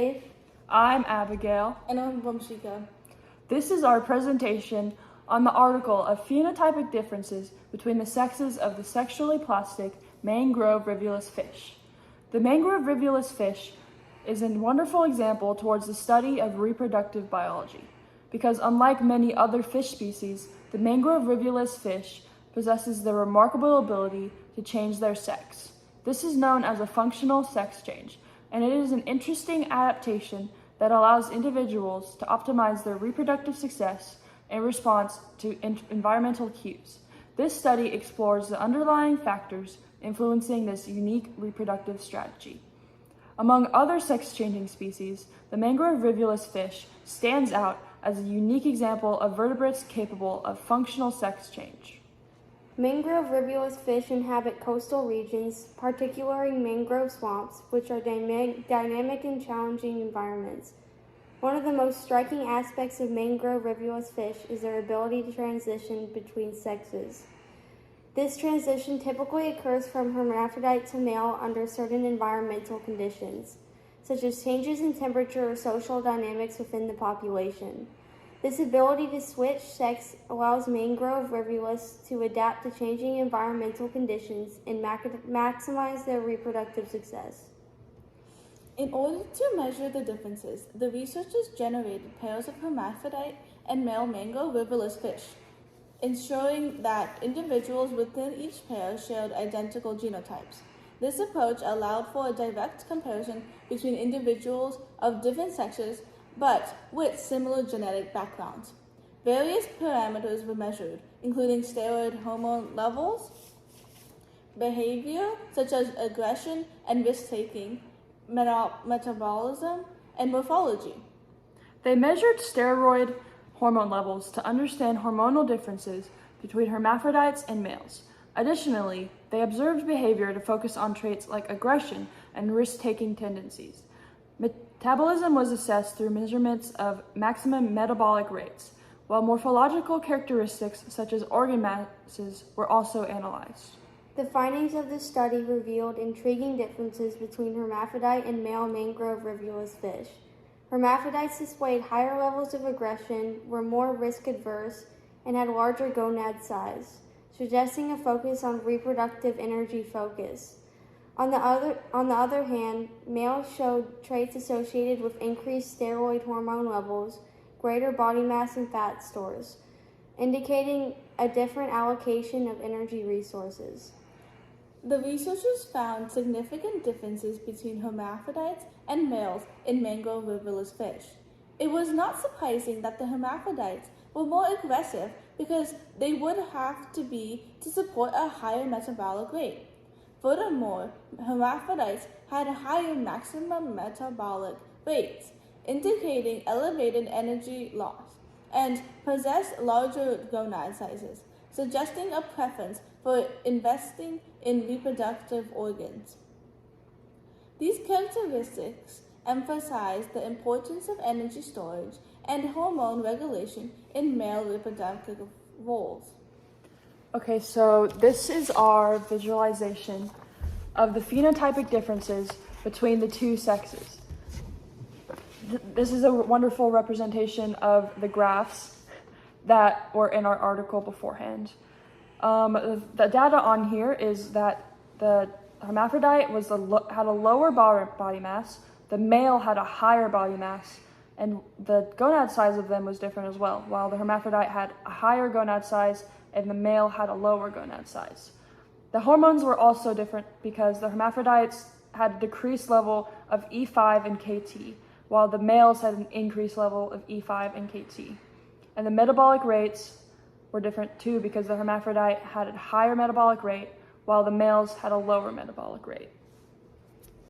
Faith. I'm Abigail. And I'm Vamshika. This is our presentation on the article of phenotypic differences between the sexes of the sexually plastic mangrove rivulus fish. The mangrove rivulus fish is a wonderful example towards the study of reproductive biology, because unlike many other fish species, the mangrove rivulus fish possesses the remarkable ability to change their sex. This is known as a functional sex change, and it is an interesting adaptation that allows individuals to optimize their reproductive success in response to environmental cues. This study explores the underlying factors influencing this unique reproductive strategy. Among other sex-changing species, the mangrove rivulus fish stands out as a unique example of vertebrates capable of functional sex change. Mangrove rivulus fish inhabit coastal regions, particularly mangrove swamps, which are dynamic and challenging environments. One of the most striking aspects of mangrove rivulus fish is their ability to transition between sexes. This transition typically occurs from hermaphrodite to male under certain environmental conditions, such as changes in temperature or social dynamics within the population. This ability to switch sex allows mangrove rivulus to adapt to changing environmental conditions and maximize their reproductive success. In order to measure the differences, the researchers generated pairs of hermaphrodite and male mangrove rivulus fish, ensuring that individuals within each pair shared identical genotypes. This approach allowed for a direct comparison between individuals of different sexes but with similar genetic backgrounds. Various parameters were measured, including steroid hormone levels, behavior such as aggression and risk-taking, metabolism, and morphology. They measured steroid hormone levels to understand hormonal differences between hermaphrodites and males. Additionally, they observed behavior to focus on traits like aggression and risk-taking tendencies. Metabolism was assessed through measurements of maximum metabolic rates, while morphological characteristics such as organ masses were also analyzed. The findings of this study revealed intriguing differences between hermaphrodite and male mangrove rivulus fish. Hermaphrodites displayed higher levels of aggression, were more risk-averse, and had larger gonad size, suggesting a focus on reproductive energy focus. On the other hand, males showed traits associated with increased steroid hormone levels, greater body mass, and fat stores, indicating a different allocation of energy resources. The researchers found significant differences between hermaphrodites and males in mangrove rivulus fish. It was not surprising that the hermaphrodites were more aggressive because they would have to be to support a higher metabolic rate. Furthermore, hermaphrodites had higher maximum metabolic rates, indicating elevated energy loss, and possessed larger gonad sizes, suggesting a preference for investing in reproductive organs. These characteristics emphasize the importance of energy storage and hormone regulation in male reproductive roles. Okay, so this is our visualization of the phenotypic differences between the two sexes. This is a wonderful representation of the graphs that were in our article beforehand. The data on here is that the hermaphrodite had a lower body mass, the male had a higher body mass, and the gonad size of them was different as well, while the hermaphrodite had a higher gonad size and the male had a lower gonad size. The hormones were also different because the hermaphrodites had a decreased level of E5 and KT, while the males had an increased level of E5 and KT. And the metabolic rates were different too because the hermaphrodite had a higher metabolic rate while the males had a lower metabolic rate.